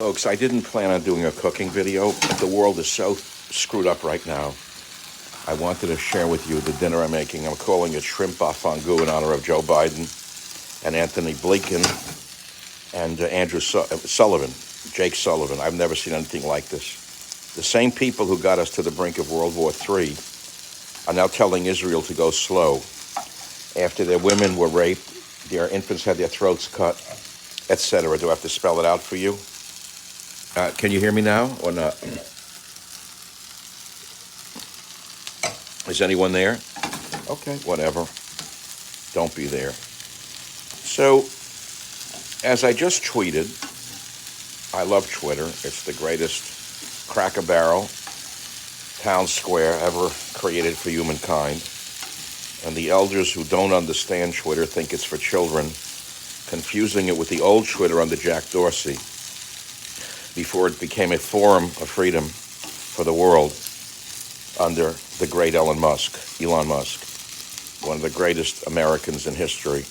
Folks, I didn't plan on doing a cooking video, but the world is so screwed up right now. I wanted to share with you the dinner I'm making. I'm calling it shrimp au fondue in honor of Joe Biden and Anthony Blinken and Andrew Sullivan, Jake Sullivan. I've never seen anything like this. The same people who got us to the brink of World War III are now telling Israel to go slow after their women were raped, their infants had their throats cut, etc. Do I have to spell it out for you? Can you hear me now or not? Is anyone there? Okay, whatever. Don't be there. So, as I just tweeted, I love Twitter. It's the greatest crack-a-barrel town square ever created for humankind. And the elders who don't understand Twitter think it's for children, confusing it with the old Twitter under Jack Dorsey, before it became a forum of freedom for the world under the great Elon Musk, one of the greatest Americans in history,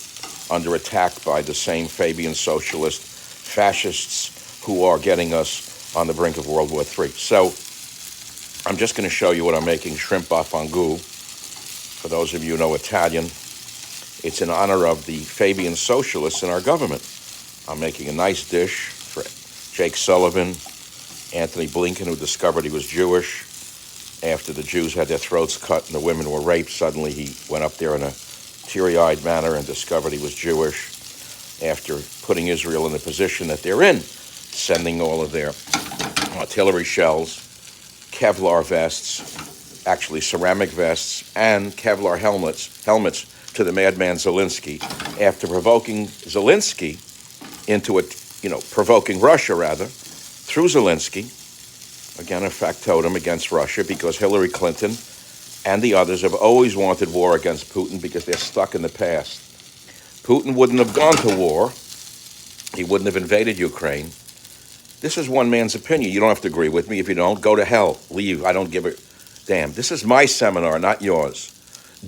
under attack by the same Fabian socialist fascists who are getting us on the brink of World War III. So I'm just going to show you what I'm making, shrimp au fondue. For those of you who know Italian, it's in honor of the Fabian socialists in our government. I'm making a nice dish for Jake Sullivan, Anthony Blinken, who discovered he was Jewish. After the Jews had their throats cut and the women were raped, suddenly he went up there in a teary-eyed manner and discovered he was Jewish after putting Israel in the position that they're in, sending all of their artillery shells, Kevlar vests, actually ceramic vests, and Kevlar helmets to the madman Zelensky, after provoking Zelensky into provoking Russia, rather, through Zelensky, again, a factotum against Russia, because Hillary Clinton and the others have always wanted war against Putin because they're stuck in the past. Putin wouldn't have gone to war. He wouldn't have invaded Ukraine. This is one man's opinion. You don't have to agree with me. If you don't, go to hell. Leave. I don't give a damn. This is my seminar, not yours.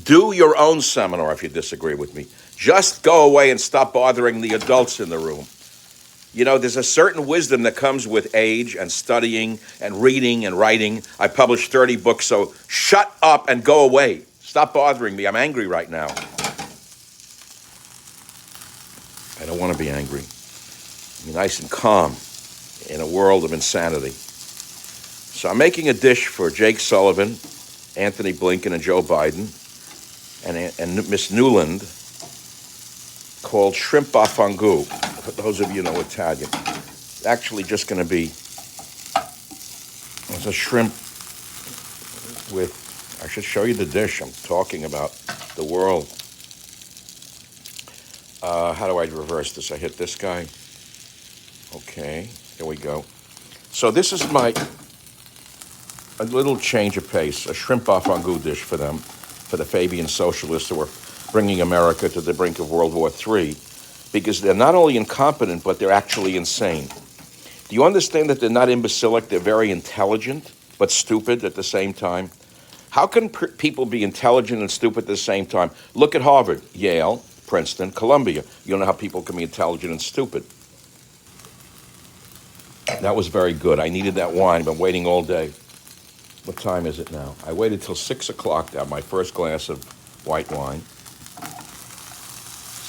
Do your own seminar if you disagree with me. Just go away and stop bothering the adults in the room. You know, there's a certain wisdom that comes with age and studying and reading and writing. I published 30 books, so shut up and go away. Stop bothering me. I'm angry right now. I don't want to be angry. Be nice and calm in a world of insanity. So I'm making a dish for Jake Sullivan, Anthony Blinken, and Joe Biden, and Miss Newland, called shrimp au fondue. For those of you who know Italian, it's actually just going to be a shrimp with, I should show you the dish. I'm talking about the world. How do I reverse this? I hit this guy. Okay, here we go. So this is a little change of pace, a shrimp au fondue dish for them, for the Fabian socialists who are bringing America to the brink of World War III, because they're not only incompetent, but they're actually insane. Do you understand that they're not imbecilic? They're very intelligent, but stupid at the same time. How can people be intelligent and stupid at the same time? Look at Harvard, Yale, Princeton, Columbia. You don't know how people can be intelligent and stupid. That was very good. I needed that wine. I've been waiting all day. What time is it now? I waited till 6 o'clock to have my first glass of white wine.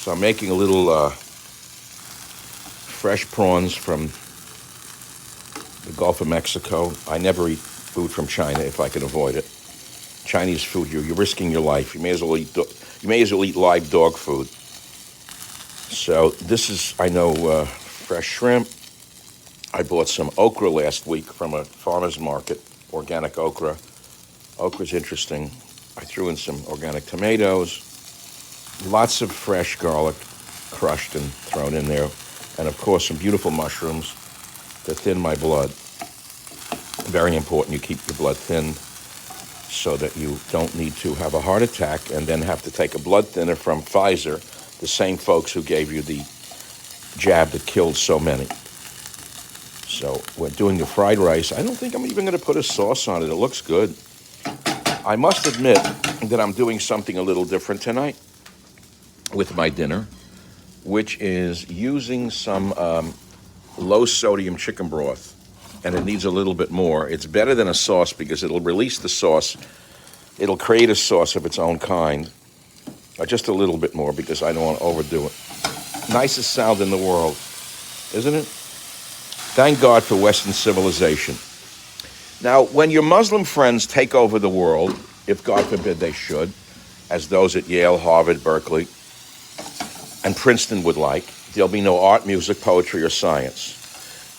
So I'm making a little fresh prawns from the Gulf of Mexico. I never eat food from China if I can avoid it. Chinese food, you're risking your life. You may as well eat live dog food. So this is, I know, fresh shrimp. I bought some okra last week from a farmer's market, organic okra. Okra's interesting. I threw in some organic tomatoes, lots of fresh garlic crushed and thrown in there, and of course some beautiful mushrooms to thin my blood. Very important, you keep your blood thinned so that you don't need to have a heart attack and then have to take a blood thinner from Pfizer, the same folks who gave you the jab that killed so many. So we're doing the fried rice. I don't think I'm even going to put a sauce on it. It looks good. I must admit that I'm doing something a little different tonight with my dinner, which is using some low sodium chicken broth, and it needs a little bit more. It's better than a sauce because it'll release the sauce. It'll create a sauce of its own kind. Just a little bit more because I don't want to overdo it. Nicest sound in the world, isn't it? Thank God for Western civilization. Now, when your Muslim friends take over the world, if God forbid they should, as those at Yale, Harvard, Berkeley, and Princeton would like, there'll be no art, music, poetry, or science.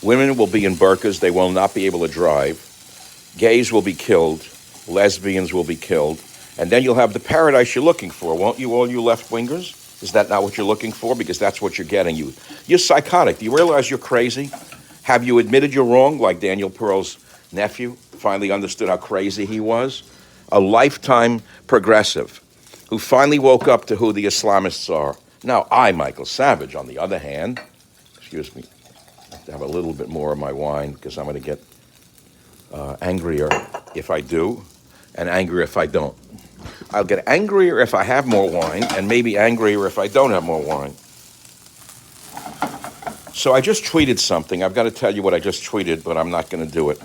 Women will be in burqas. They will not be able to drive. Gays will be killed. Lesbians will be killed. And then you'll have the paradise you're looking for, won't you, all you left-wingers? Is that not what you're looking for? Because that's what you're getting. You're psychotic. Do you realize you're crazy? Have you admitted you're wrong, like Daniel Pearl's nephew finally understood how crazy he was? A lifetime progressive who finally woke up to who the Islamists are. Now, I, Michael Savage, on the other hand, excuse me, I have to have a little bit more of my wine because I'm going to get angrier if I do and angrier if I don't. I'll get angrier if I have more wine and maybe angrier if I don't have more wine. So I just tweeted something. I've got to tell you what I just tweeted, but I'm not going to do it.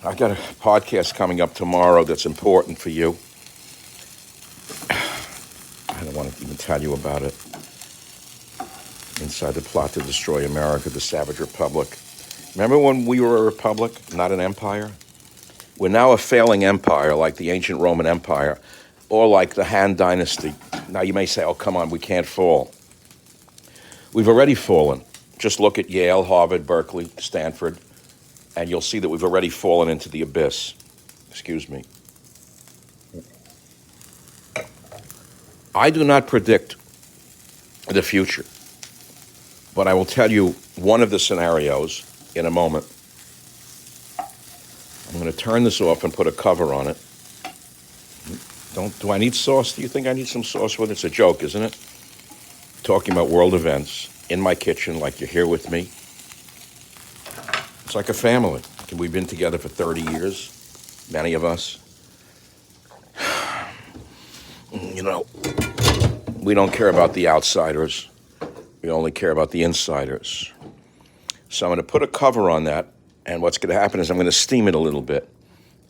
I've got a podcast coming up tomorrow that's important for you. I don't want to even tell you about it. Inside the plot to destroy America, the Savage Republic. Remember when we were a republic, not an empire? We're now a failing empire like the ancient Roman Empire or like the Han Dynasty. Now you may say, oh, come on, we can't fall. We've already fallen. Just look at Yale, Harvard, Berkeley, Stanford, and you'll see that we've already fallen into the abyss. Excuse me. I do not predict the future, but I will tell you one of the scenarios in a moment. I'm going to turn this off and put a cover on it. Do I need sauce? Do you think I need some sauce with it? It's a joke, isn't it? Talking about world events in my kitchen like you're here with me. It's like a family. We've been together for 30 years, many of us. You know, we don't care about the outsiders. We only care about the insiders. So I'm going to put a cover on that, and what's going to happen is I'm going to steam it a little bit.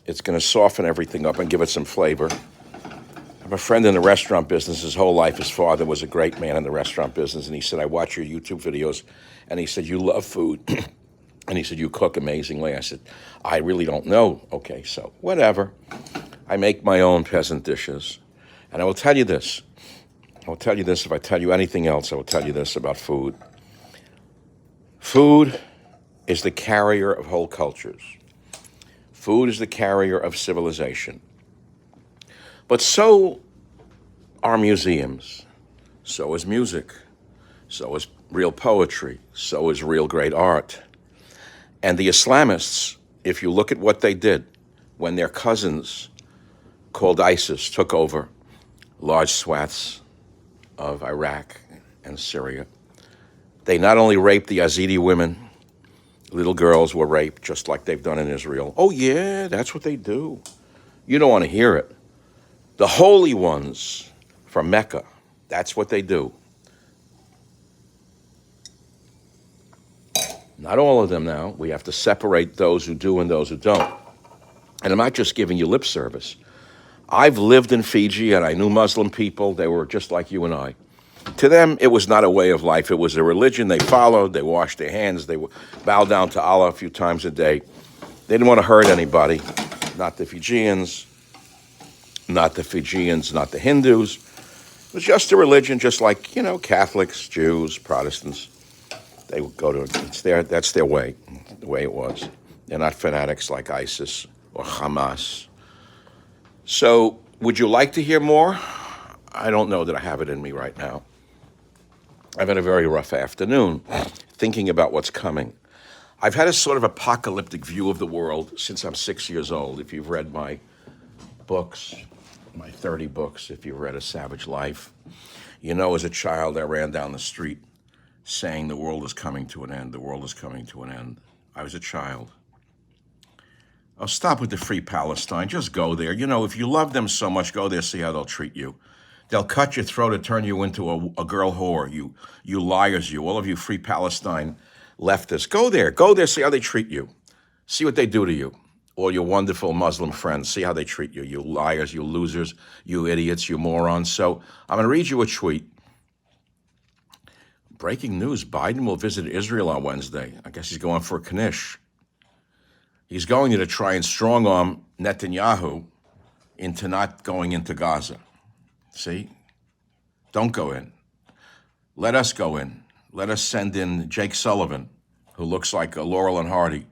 It's going to soften everything up and give it some flavor. I have a friend in the restaurant business. His whole life, his father was a great man in the restaurant business, and he said, I watch your YouTube videos, and he said, you love food. And he said, you cook amazingly. I said, I really don't know. Okay, so whatever. I make my own peasant dishes. And I will tell you this. I will tell you this. If I tell you anything else, I will tell you this about food. Food is the carrier of whole cultures. Food is the carrier of civilization. But so are museums. So is music. So is real poetry. So is real great art. And the Islamists, if you look at what they did when their cousins called ISIS took over large swaths of Iraq and Syria, they not only raped the Yazidi women, little girls were raped just like they've done in Israel. Oh yeah, that's what they do. You don't want to hear it. The holy ones from Mecca, that's what they do. Not all of them now. We have to separate those who do and those who don't. And I'm not just giving you lip service. I've lived in Fiji and I knew Muslim people. They were just like you and I. To them, it was not a way of life. It was a religion they followed. They washed their hands. They bowed down to Allah a few times a day. They didn't want to hurt anybody. Not the Fijians, not the Hindus. It was just a religion, just like, Catholics, Jews, Protestants. They would go to that's their way, the way it was. They're not fanatics like ISIS or Hamas. So, would you like to hear more? I don't know that I have it in me right now. I've had a very rough afternoon thinking about what's coming. I've had a sort of apocalyptic view of the world since I'm 6 years old. If you've read my books, my 30 books, if you've read A Savage Life, as a child I ran down the street saying the world is coming to an end, the world is coming to an end. I was a child. Oh, stop with the Free Palestine. Just go there. If you love them so much, go there, see how they'll treat you. They'll cut your throat and turn you into a girl whore. You liars, you. All of you Free Palestine leftists. Go there, see how they treat you. See what they do to you. All your wonderful Muslim friends, see how they treat you. You liars, you losers, you idiots, you morons. So I'm going to read you a tweet. Breaking news, Biden will visit Israel on Wednesday. I guess he's going for a knish. He's going to try and strong-arm Netanyahu into not going into Gaza. See? Don't go in. Let us go in. Let us send in Jake Sullivan, who looks like a Laurel and Hardy.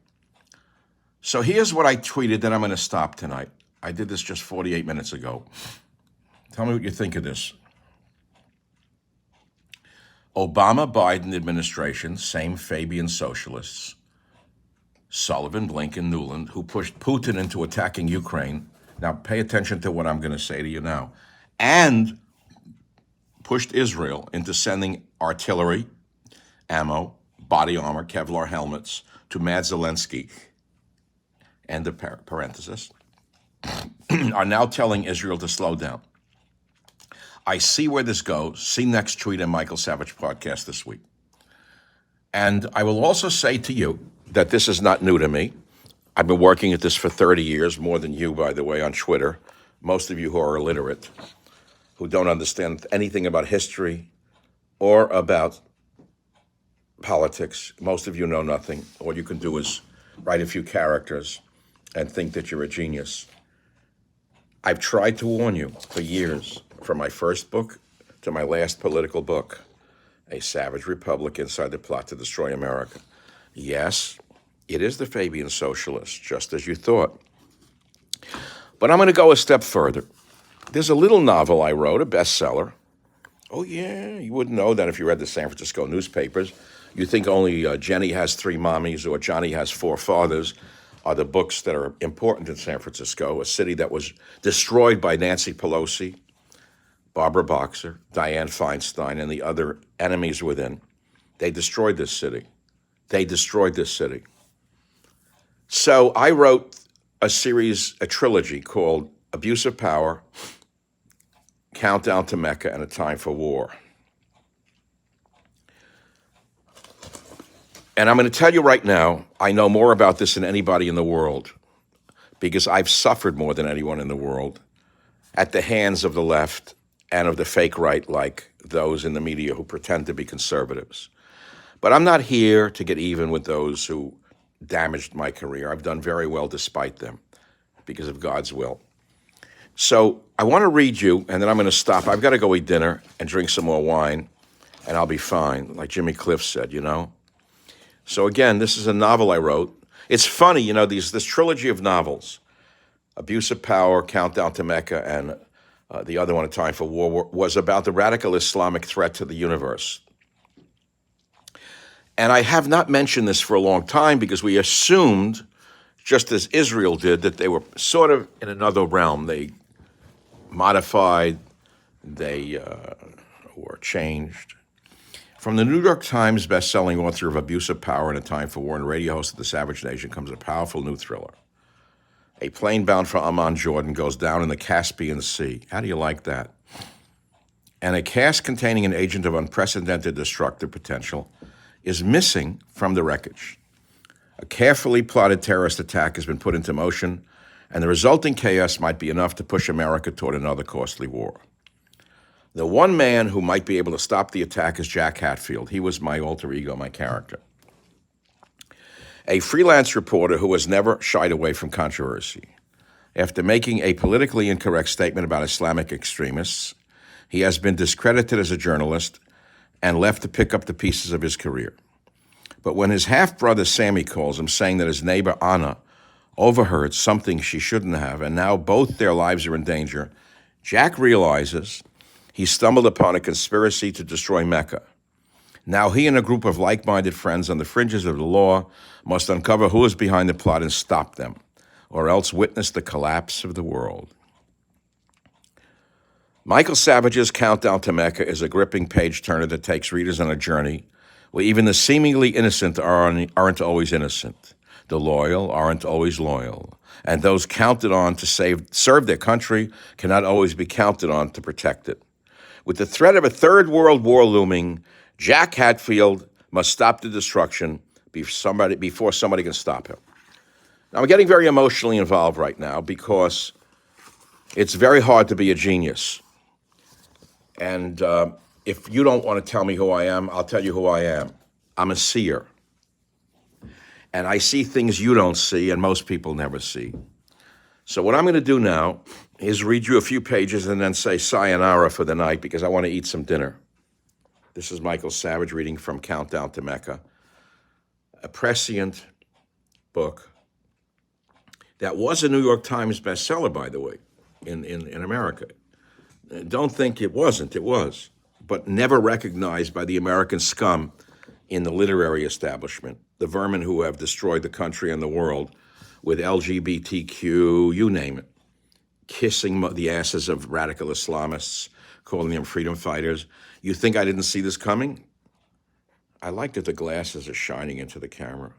So here's what I tweeted that I'm going to stop tonight. I did this just 48 minutes ago. Tell me what you think of this. Obama-Biden administration, same Fabian socialists, Sullivan, Blinken, Nuland, who pushed Putin into attacking Ukraine. Now pay attention to what I'm going to say to you now. And pushed Israel into sending artillery, ammo, body armor, Kevlar helmets to Mad Zelensky. End of parenthesis. Are now telling Israel to slow down. I see where this goes. See next tweet in Michael Savage podcast this week. And I will also say to you that this is not new to me. I've been working at this for 30 years, more than you, by the way, on Twitter. Most of you who are illiterate, who don't understand anything about history or about politics. Most of you know nothing. All you can do is write a few characters and think that you're a genius. I've tried to warn you for years, from my first book to my last political book, A Savage Republic Inside the Plot to Destroy America. Yes, it is the Fabian socialists, just as you thought. But I'm going to go a step further. There's a little novel I wrote, a bestseller. Oh, yeah, you wouldn't know that if you read the San Francisco newspapers. You think only Jenny Has Three Mommies or Johnny Has Four Fathers are the books that are important in San Francisco, a city that was destroyed by Nancy Pelosi, Barbara Boxer, Dianne Feinstein, and the other enemies within. They destroyed this city. They destroyed this city. So I wrote a trilogy called Abuse of Power, Countdown to Mecca, and A Time for War. And I'm going to tell you right now, I know more about this than anybody in the world because I've suffered more than anyone in the world at the hands of the left and of the fake right, like those in the media who pretend to be conservatives. But I'm not here to get even with those who damaged my career. I've done very well despite them because of God's will. So I want to read you, and then I'm going to stop. I've got to go eat dinner and drink some more wine, and I'll be fine, like Jimmy Cliff said, you know? So again, this is a novel I wrote. It's funny, you know, this trilogy of novels, Abuse of Power, Countdown to Mecca, and the other one, A Time for War, was about the radical Islamic threat to the universe. And I have not mentioned this for a long time because we assumed, just as Israel did, that they were sort of in another realm. They modified, they were changed. From the New York Times best-selling author of Abuse of Power and A Time for War and radio host of The Savage Nation comes a powerful new thriller. A plane bound for Amman, Jordan, goes down in the Caspian Sea. How do you like that? And a cask containing an agent of unprecedented destructive potential is missing from the wreckage. A carefully plotted terrorist attack has been put into motion, and the resulting chaos might be enough to push America toward another costly war. The one man who might be able to stop the attack is Jack Hatfield. He was my alter ego, my character. A freelance reporter who has never shied away from controversy. After making a politically incorrect statement about Islamic extremists, he has been discredited as a journalist and left to pick up the pieces of his career. But when his half-brother Sammy calls him, saying that his neighbor Anna overheard something she shouldn't have, and now both their lives are in danger, Jack realizes he stumbled upon a conspiracy to destroy Mecca. Now he and a group of like-minded friends on the fringes of the law must uncover who is behind the plot and stop them, or else witness the collapse of the world. Michael Savage's Countdown to Mecca is a gripping page-turner that takes readers on a journey where even the seemingly innocent aren't always innocent. The loyal aren't always loyal. And those counted on to serve their country cannot always be counted on to protect it. With the threat of a third world war looming, Jack Hatfield must stop the destruction before somebody can stop him. Now, I'm getting very emotionally involved right now because it's very hard to be a genius. And if you don't want to tell me who I am, I'll tell you who I am. I'm a seer. And I see things you don't see and most people never see. So what I'm going to do now is read you a few pages and then say sayonara for the night because I want to eat some dinner. This is Michael Savage reading from Countdown to Mecca, a prescient book that was a New York Times bestseller, by the way, in America. Don't think it wasn't, it was, but never recognized by the American scum in the literary establishment, the vermin who have destroyed the country and the world with LGBTQ, you name it, kissing the asses of radical Islamists, calling them freedom fighters. You think I didn't see this coming? I like that the glasses are shining into the camera.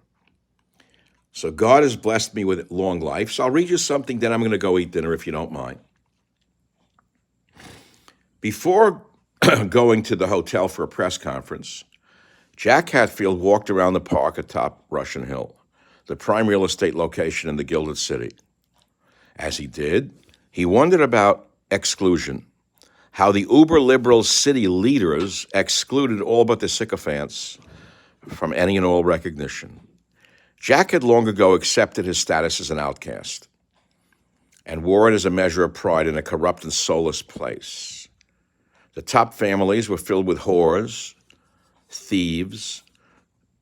So God has blessed me with long life. So I'll read you something, then I'm going to go eat dinner if you don't mind. Before going to the hotel for a press conference, Jack Hatfield walked around the park atop Russian Hill, the prime real estate location in the Gilded City. As he did, he wondered about exclusion, how the uber-liberal city leaders excluded all but the sycophants from any and all recognition. Jack had long ago accepted his status as an outcast and wore it as a measure of pride in a corrupt and soulless place. The top families were filled with whores, thieves,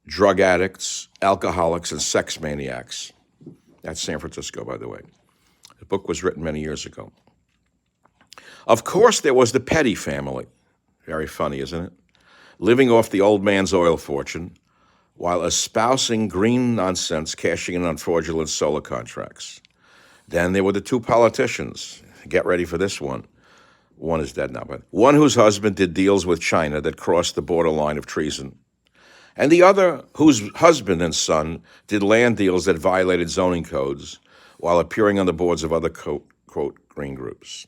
drug addicts, alcoholics, and sex maniacs. That's San Francisco, by the way. The book was written many years ago. Of course, there was the Petty family. Very funny, isn't it? Living off the old man's oil fortune while espousing green nonsense, cashing in on fraudulent solar contracts. Then there were the two politicians. Get ready for this one. One is dead now, but one whose husband did deals with China that crossed the borderline of treason, and the other whose husband and son did land deals that violated zoning codes while appearing on the boards of other, quote, green groups.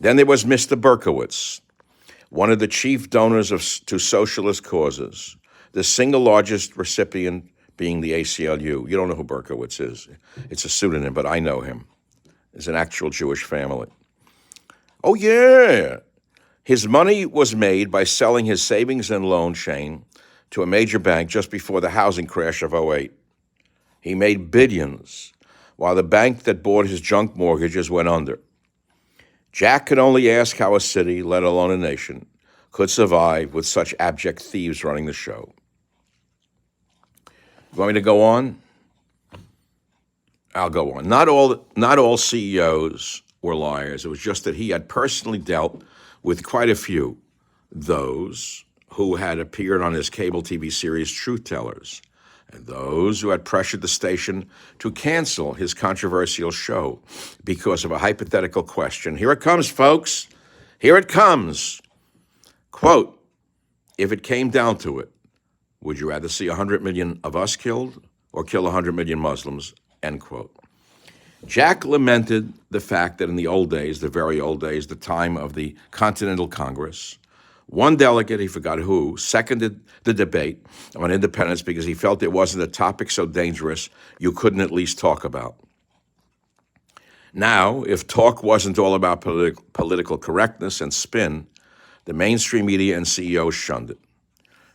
Then there was Mr. Berkowitz, one of the chief donors to socialist causes, the single largest recipient being the ACLU. You don't know who Berkowitz is. It's a pseudonym, but I know him. It's an actual Jewish family. Oh, yeah. His money was made by selling his savings and loan chain to a major bank just before the housing crash of '08. He made billions, while the bank that bought his junk mortgages went under. Jack could only ask how a city, let alone a nation, could survive with such abject thieves running the show. You want me to go on? I'll go on. Not all CEOs were liars. It was just that he had personally dealt with quite a few, those who had appeared on his cable TV series Truth Tellers, and those who had pressured the station to cancel his controversial show because of a hypothetical question. Here it comes, folks. Here it comes. Quote, if it came down to it, would you rather see 100 million of us killed or kill 100 million Muslims? End quote. Jack lamented the fact that in the old days, the very old days, the time of the Continental Congress, one delegate, he forgot who, seconded the debate on independence because he felt it wasn't a topic so dangerous you couldn't at least talk about. Now, if talk wasn't all about political correctness and spin, the mainstream media and CEOs shunned it.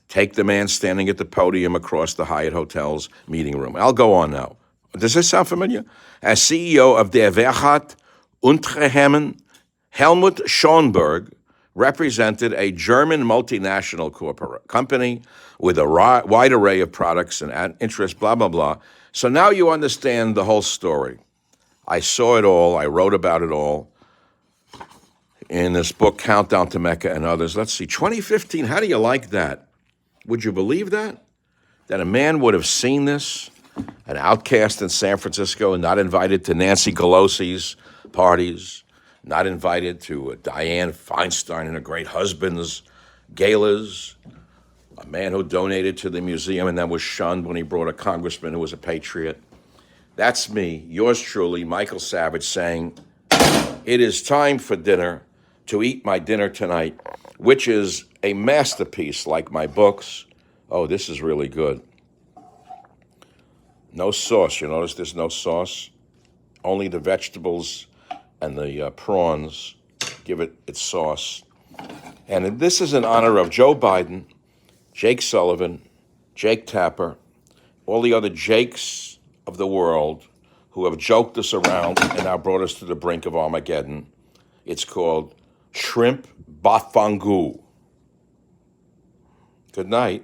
Take the man standing at the podium across the Hyatt Hotel's meeting room. I'll go on now. Does this sound familiar? As CEO of Der Werkstatt Unternehmen, Helmut Schonberg represented a German multinational company with a wide array of products and interests, blah, blah, blah. So now you understand the whole story. I saw it all. I wrote about it all in this book, Countdown to Mecca and others. Let's see, 2015, how do you like that? Would you believe that? That a man would have seen this? An outcast in San Francisco and not invited to Nancy Pelosi's parties, not invited to Dianne Feinstein and her great husband's galas, a man who donated to the museum and then was shunned when he brought a congressman who was a patriot. That's me, yours truly, Michael Savage, saying, it is time for dinner, to eat my dinner tonight, which is a masterpiece like my books. Oh, this is really good. No sauce. You notice there's no sauce? Only the vegetables and the prawns give it its sauce. And this is in honor of Joe Biden, Jake Sullivan, Jake Tapper, all the other Jakes of the world who have joked us around and now brought us to the brink of Armageddon. It's called shrimp bafangu. Good night.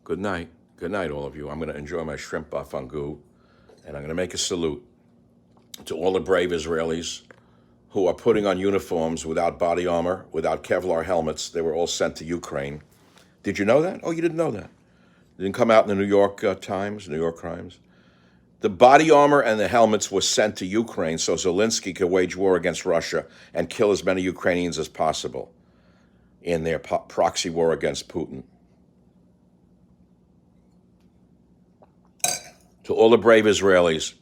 Good night. Good night, all of you. I'm going to enjoy my shrimp bafangu, and I'm going to make a salute to all the brave Israelis who are putting on uniforms without body armor, without Kevlar helmets. They were all sent to Ukraine. Did you know that? Oh, you didn't know that. It didn't come out in the New York Times, New York Crimes. The body armor and the helmets were sent to Ukraine so Zelensky could wage war against Russia and kill as many Ukrainians as possible in their proxy war against Putin. To all the brave Israelis,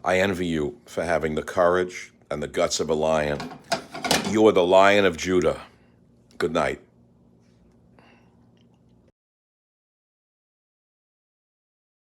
I envy you for having the courage and the guts of a lion. You are the Lion of Judah. Good night.